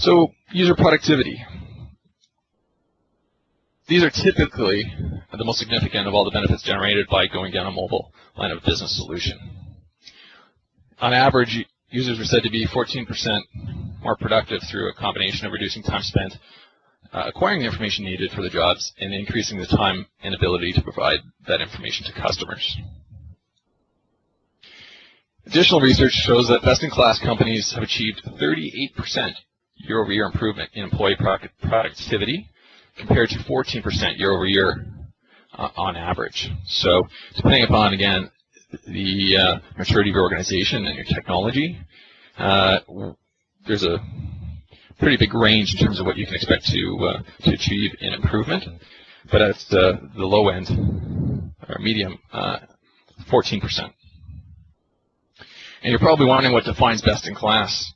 So, user productivity. These are typically the most significant of all the benefits generated by going down a mobile line of business solution. On average, users are said to be 14% more productive through a combination of reducing time spent acquiring the information needed for the jobs and increasing the time and ability to provide that information to customers. Additional research shows that best-in-class companies have achieved 38% year-over-year improvement in employee productivity compared to 14% year-over-year on average. So depending upon, again, the maturity of your organization and your technology, there's a pretty big range in terms of what you can expect to achieve in improvement. But at the low end, or medium, 14%. And you're probably wondering what defines best-in-class.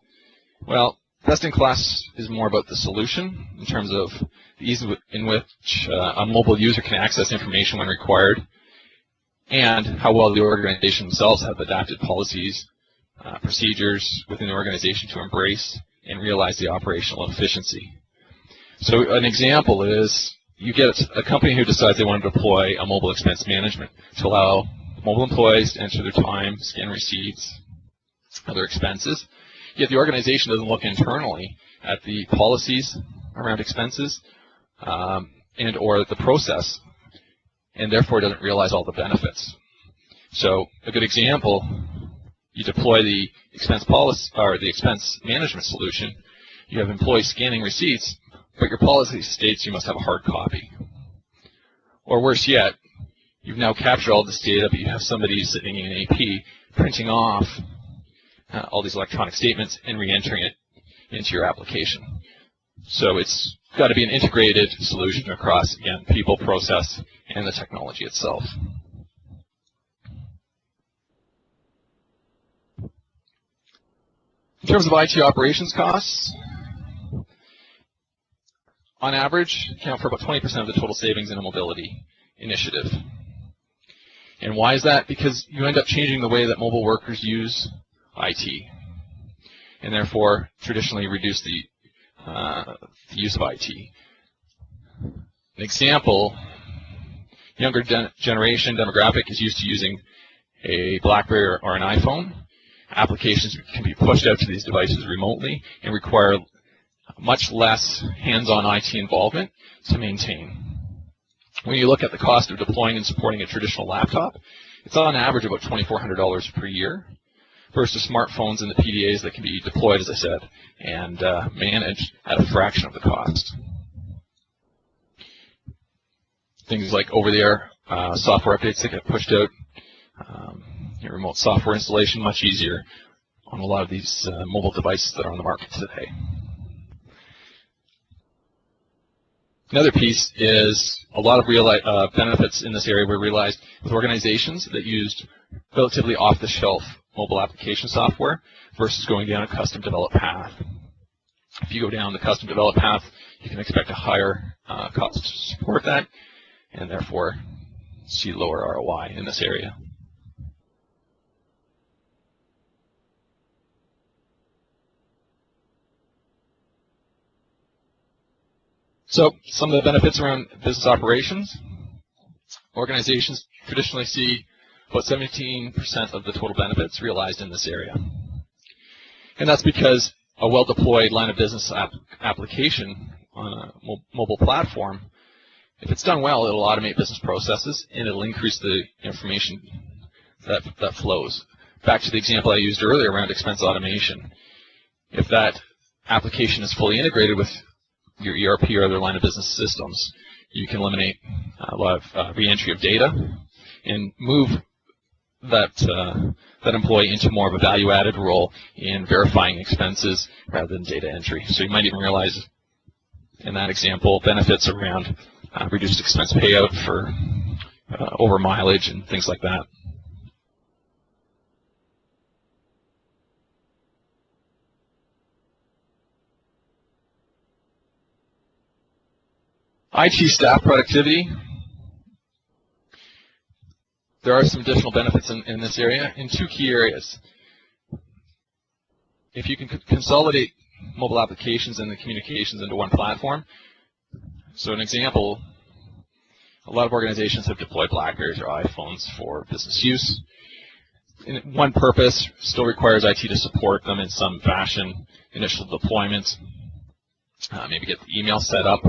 Well, best-in-class is more about the solution in terms of the ease in which a mobile user can access information when required, and how well the organization themselves have adapted policies, procedures within the organization to embrace and realize the operational efficiency. So an example is you get a company who decides they want to deploy a mobile expense management to allow mobile employees to enter their time, scan receipts, other expenses. Yet the organization doesn't look internally at the policies around expenses and or the process, and therefore doesn't realize all the benefits. So a good example, you deploy the expense policy or the expense management solution. You have employees scanning receipts, but your policy states you must have a hard copy. Or worse yet, you've now captured all this data, but you have somebody sitting in AP printing off all these electronic statements and re-entering it into your application. So it's got to be an integrated solution across, again, people, process, and the technology itself. In terms of IT operations costs, on average, account for about 20% of the total savings in a mobility initiative. And why is that? Because you end up changing the way that mobile workers use IT, and therefore traditionally reduce the use of IT. An example, younger generation demographic is used to using a BlackBerry or an iPhone. Applications can be pushed out to these devices remotely and require much less hands-on IT involvement to maintain. When you look at the cost of deploying and supporting a traditional laptop, it's on average about $2,400 per year versus smartphones and the PDAs that can be deployed, as I said, and managed at a fraction of the cost. Things like over-the-air software updates that get pushed out, your remote software installation, much easier on a lot of these mobile devices that are on the market today. Another piece is a lot of benefits in this area were realized with organizations that used relatively off-the-shelf mobile application software versus going down a custom-developed path. If you go down the custom-developed path, you can expect a higher cost to support that, and therefore see lower ROI in this area. So some of the benefits around business operations. Organizations traditionally see about 17% of the total benefits realized in this area. And that's because a well-deployed line of business application on a mobile platform, if it's done well, it'll automate business processes and it'll increase the information that flows. Back to the example I used earlier around expense automation. If that application is fully integrated with your ERP or other line of business systems, you can eliminate a lot of re-entry of data and move that employee into more of a value-added role in verifying expenses rather than data entry. So you might even realize in that example benefits around reduced expense payout for over mileage and things like that. IT staff productivity. There are some additional benefits in this area in two key areas. If you can consolidate mobile applications and the communications into one platform. So an example, a lot of organizations have deployed BlackBerrys or iPhones for business use. And one purpose still requires IT to support them in some fashion, initial deployment, maybe get the email set up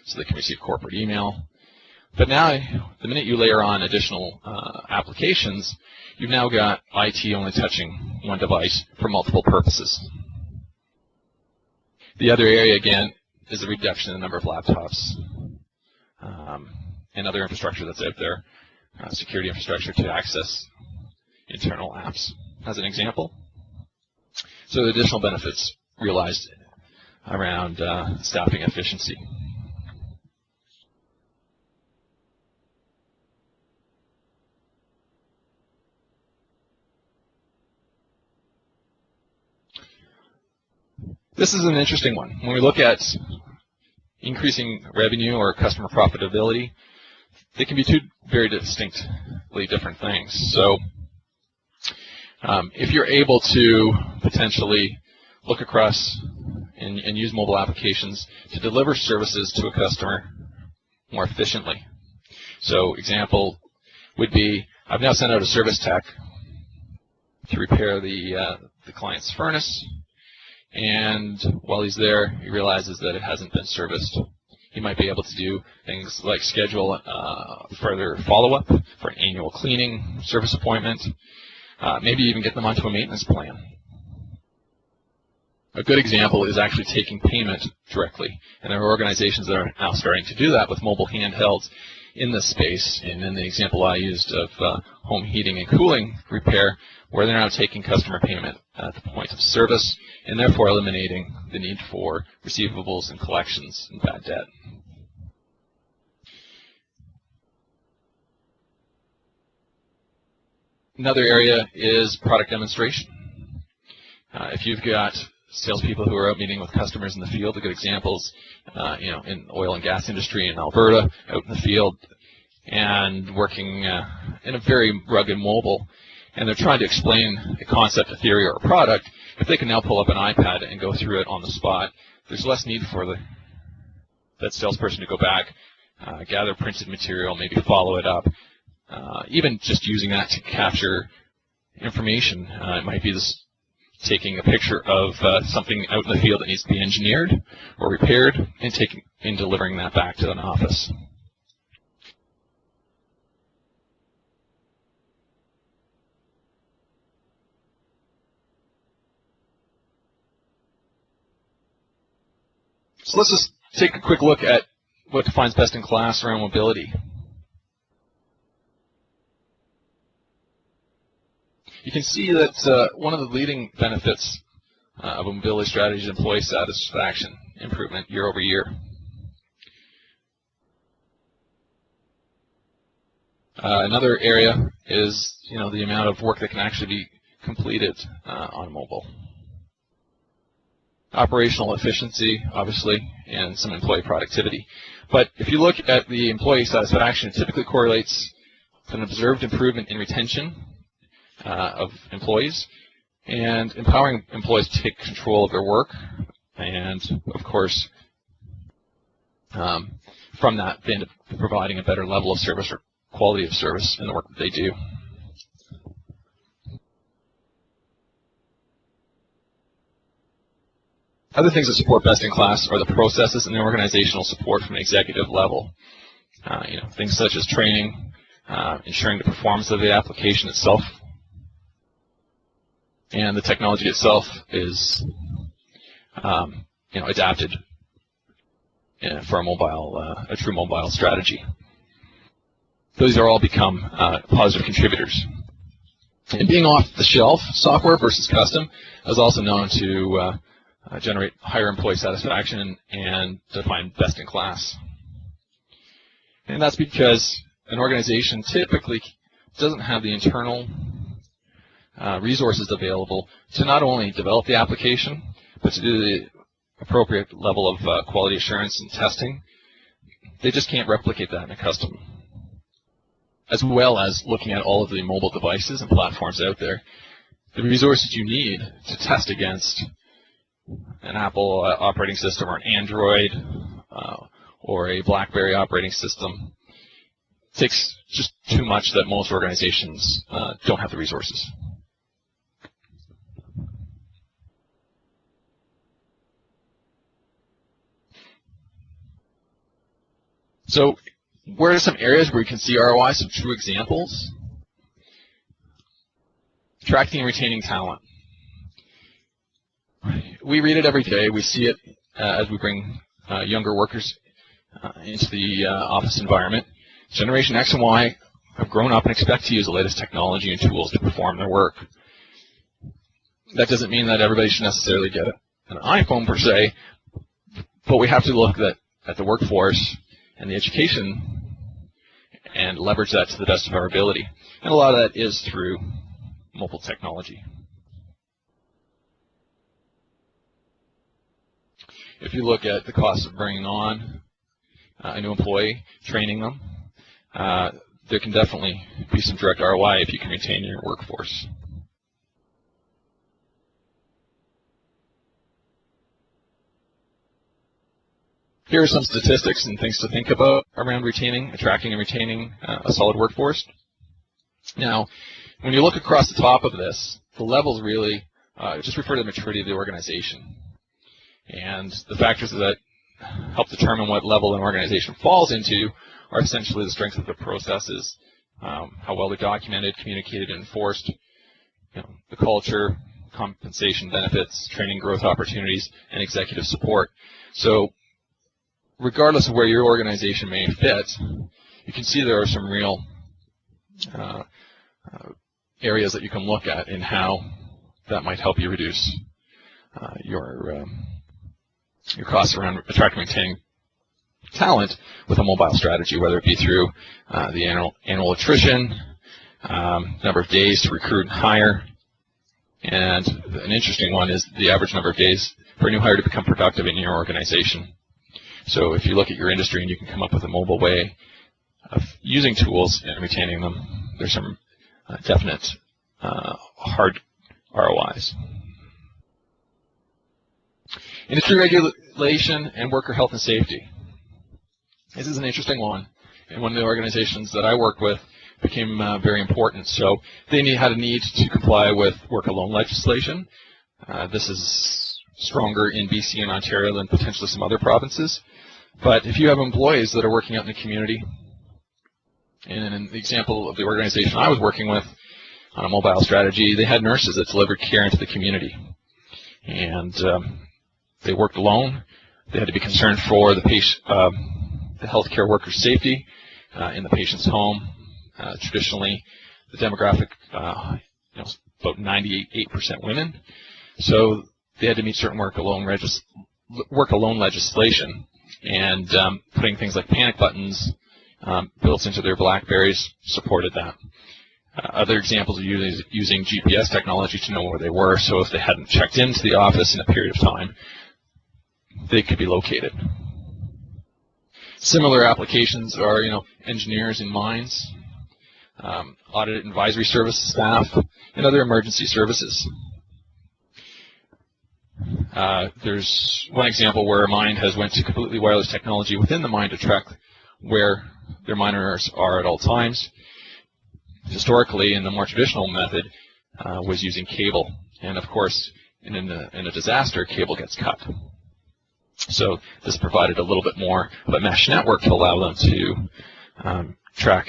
so they can receive corporate email. But now, the minute you layer on additional applications, you've now got IT only touching one device for multiple purposes. The other area, again, is the reduction in the number of laptops and other infrastructure that's out there, security infrastructure to access internal apps, as an example. So the additional benefits realized around staffing efficiency. This is an interesting one. When we look at increasing revenue or customer profitability, they can be two very distinctly different things. So if you're able to potentially look across and use mobile applications to deliver services to a customer more efficiently. So example would be, I've now sent out a service tech to repair the client's furnace, and while he's there, he realizes that it hasn't been serviced. He might be able to do things like schedule further follow-up for an annual cleaning, service appointment, maybe even get them onto a maintenance plan. A good example is actually taking payment directly, and there are organizations that are now starting to do that with mobile handhelds in this space. And in the example I used of home heating and cooling repair, where they're now taking customer payment at the point of service, and therefore eliminating the need for receivables and collections and bad debt. Another area is product demonstration. If you've got salespeople who are out meeting with customers in the field, a good examples, in the oil and gas industry in Alberta, out in the field, and working in a very rugged mobile, and they're trying to explain a concept, a theory, or a product. If they can now pull up an iPad and go through it on the spot, there's less need for that salesperson to go back, gather printed material, maybe follow it up. Even just using that to capture information. It might be this taking a picture of something out in the field that needs to be engineered or repaired, and delivering that back to an office. So let's just take a quick look at what defines best in class around mobility. You can see that one of the leading benefits of a mobility strategy is employee satisfaction improvement year over year. Another area is the amount of work that can actually be completed on mobile. Operational efficiency, obviously, and some employee productivity. But if you look at the employee satisfaction, it typically correlates with an observed improvement in retention of employees, and empowering employees to take control of their work, and of course from that then providing a better level of service or quality of service in the work that they do. Other things that support best in class are the processes and the organizational support from an executive level. Things such as training, ensuring the performance of the application itself, and the technology itself is adapted for a true mobile strategy. Those are all become positive contributors. And being off-the-shelf software versus custom is also known to generate higher employee satisfaction and define best in class. And that's because an organization typically doesn't have the internal resources available to not only develop the application, but to do the appropriate level of quality assurance and testing. They just can't replicate that in a custom. As well as looking at all of the mobile devices and platforms out there, the resources you need to test against an Apple operating system or an Android or a BlackBerry operating system. It takes just too much that most organizations don't have the resources. So where are some areas where you can see ROI, some true examples? Attracting and retaining talent. We read it every day. We see it as we bring younger workers into the office environment. Generation X and Y have grown up and expect to use the latest technology and tools to perform their work. That doesn't mean that everybody should necessarily get an iPhone per se, but we have to look at the workforce and the education and leverage that to the best of our ability. And a lot of that is through mobile technology. If you look at the cost of bringing on a new employee, training them, there can definitely be some direct ROI if you can retain your workforce. Here are some statistics and things to think about around attracting and retaining a solid workforce. Now, when you look across the top of this, the levels really just refer to the maturity of the organization. And the factors that help determine what level an organization falls into are essentially the strength of the processes, how well they're documented, communicated, and enforced, the culture, compensation benefits, training growth opportunities, and executive support. So regardless of where your organization may fit, you can see there are some real areas that you can look at in how that might help you reduce your costs around attracting and retaining talent with a mobile strategy, whether it be through the annual attrition, number of days to recruit and hire, and an interesting one is the average number of days for a new hire to become productive in your organization. So if you look at your industry and you can come up with a mobile way of using tools and retaining them, there's some definite hard ROIs. Industry regulation and worker health and safety. This is an interesting one, and one of the organizations that I work with became very important. So they had a need to comply with work alone legislation. This is stronger in BC and Ontario than potentially some other provinces. But if you have employees that are working out in the community, and in the example of the organization I was working with on a mobile strategy, they had nurses that delivered care into the community. And they worked alone. They had to be concerned for the healthcare worker's safety in the patient's home. Traditionally, the demographic, about 98% women. So they had to meet certain work alone legislation, and putting things like panic buttons built into their BlackBerries supported that. Other examples are using GPS technology to know where they were, so if they hadn't checked into the office in a period of time, they could be located. Similar applications are, engineers in mines, audit advisory service staff, and other emergency services. There's one example where a mine has went to completely wireless technology within the mine to track where their miners are at all times. Historically, in the more traditional method, was using cable, and of course, in a disaster, cable gets cut. So this provided a little bit more of a mesh network to allow them to track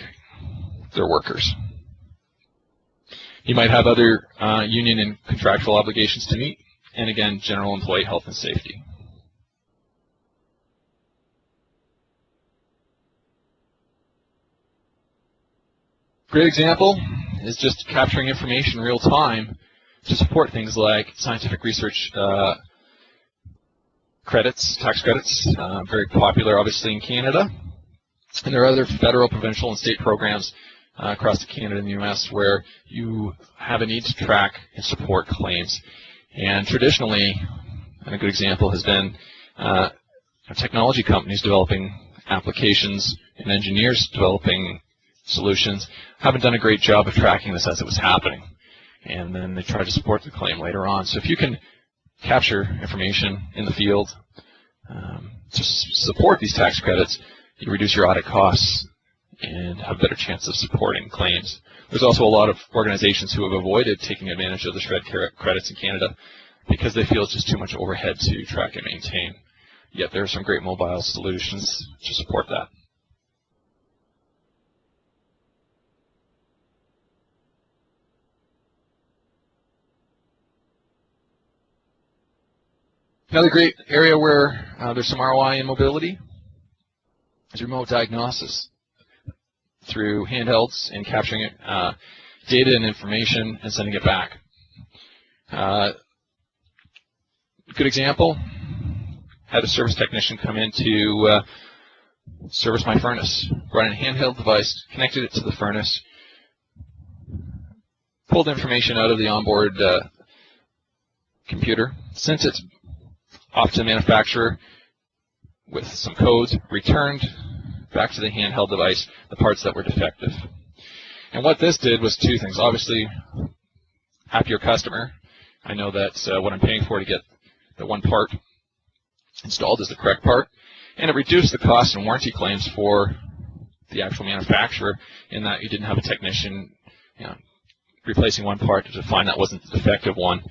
their workers. You might have other union and contractual obligations to meet, and again, general employee health and safety. Great example is just capturing information in real time to support things like scientific research credits, tax credits, very popular obviously in Canada. And there are other federal, provincial, and state programs across Canada and the US where you have a need to track and support claims. And traditionally, and a good example has been technology companies developing applications and engineers developing solutions haven't done a great job of tracking this as it was happening. And then they try to support the claim later on. So if you can capture information in the field to support these tax credits, you reduce your audit costs and have a better chance of supporting claims. There's also a lot of organizations who have avoided taking advantage of the shred credits in Canada because they feel it's just too much overhead to track and maintain. Yet there are some great mobile solutions to support that. Another great area where there's some ROI in mobility is remote diagnosis through handhelds and capturing it, data and information and sending it back. Good example, had a service technician come in to service my furnace, brought in a handheld device, connected it to the furnace, pulled information out of the onboard computer, sent it off to the manufacturer with some codes, returned back to the handheld device the parts that were defective. And what this did was two things. Obviously, happier customer. I know that what I'm paying for to get the one part installed is the correct part. And it reduced the cost and warranty claims for the actual manufacturer in that you didn't have a technician replacing one part to find that wasn't the defective one.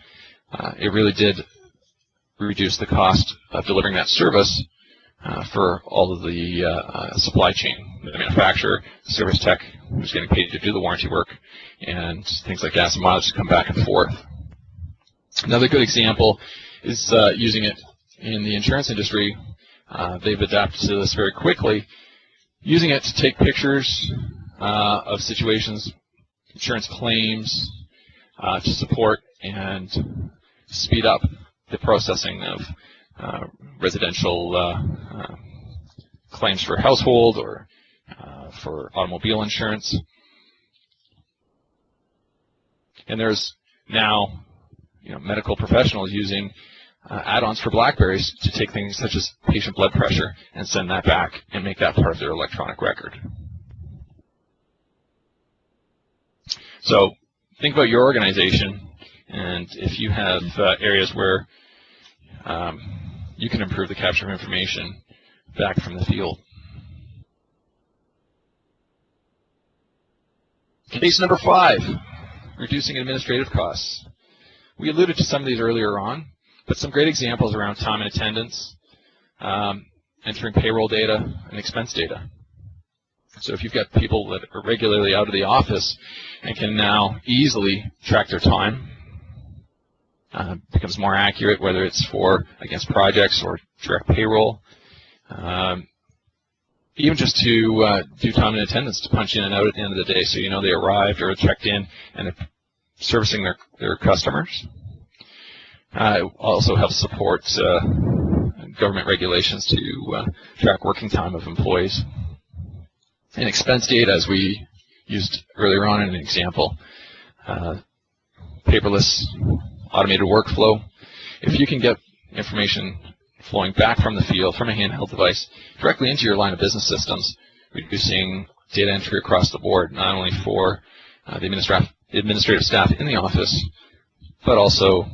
It really did reduce the cost of delivering that service for all of the supply chain, the manufacturer, the service tech who's getting paid to do the warranty work, and things like gas and mileage to come back and forth. Another good example is using it in the insurance industry. They've adapted to this very quickly, using it to take pictures of situations, insurance claims, to support and speed up the processing of residential claims for household or for automobile insurance. And there's now medical professionals using add-ons for BlackBerries to take things such as patient blood pressure and send that back and make that part of their electronic record. So think about your organization, and if you have areas where you can improve the capture of information back from the field. Case number 5, reducing administrative costs. We alluded to some of these earlier on, but some great examples around time and attendance, entering payroll data and expense data. So if you've got people that are regularly out of the office and can now easily track their time, becomes more accurate, whether it's against projects or direct payroll. Even just to do time and attendance, to punch in and out at the end of the day so you know they arrived or checked in and they're servicing their customers. It also helps support government regulations to track working time of employees. And expense data, as we used earlier on in an example, paperless automated workflow. If you can get information flowing back from the field, from a handheld device, directly into your line of business systems, reducing data entry across the board, not only for the administrative staff in the office, but also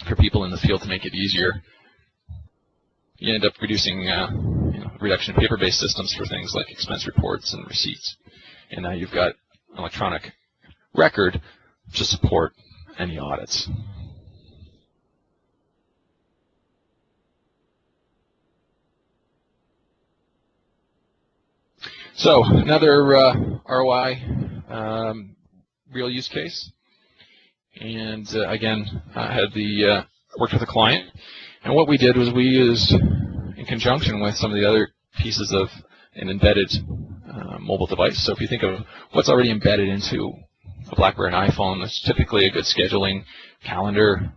for people in the field to make it easier. You end up reducing reduction in paper-based systems for things like expense reports and receipts. And now you've got electronic record to support any audits. So another ROI real use case, and again, I had worked with a client, and what we did was we used, in conjunction with some of the other pieces of an embedded mobile device. So if you think of what's already embedded into a BlackBerry and iPhone, that's typically a good scheduling calendar.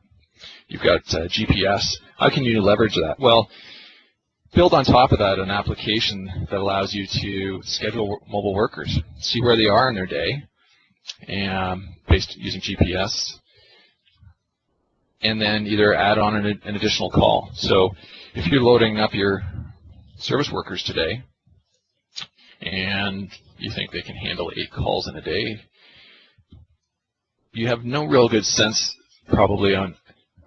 You've got GPS. How can you leverage that? Well, build on top of that an application that allows you to schedule mobile workers, see where they are in their day, and based using GPS, and then either add on an additional call. So if you're loading up your service workers today, and you think they can handle 8 calls in a day, you have no real good sense probably on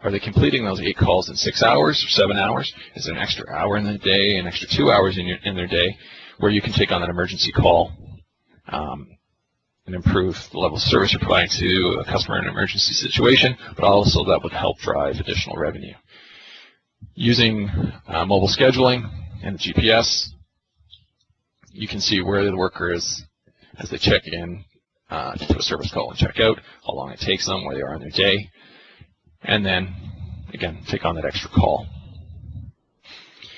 Are they completing those 8 calls in 6 hours or 7 hours? Is there an extra hour in the day, an extra 2 hours in their day, where you can take on that emergency call and improve the level of service you're providing to a customer in an emergency situation, but also that would help drive additional revenue. Using mobile scheduling and the GPS, you can see where the worker is as they check in to a service call and check out, how long it takes them, where they are in their day, and then, again, take on that extra call.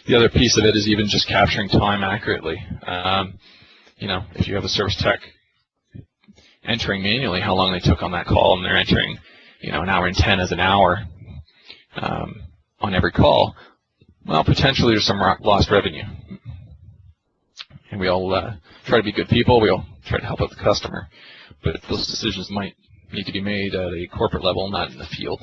The other piece of it is even just capturing time accurately. If you have a service tech entering manually how long they took on that call, and they're entering, an hour and 10 as an hour on every call, well, potentially there's some lost revenue. And we all try to be good people. We all try to help out the customer. But those decisions might need to be made at a corporate level, not in the field.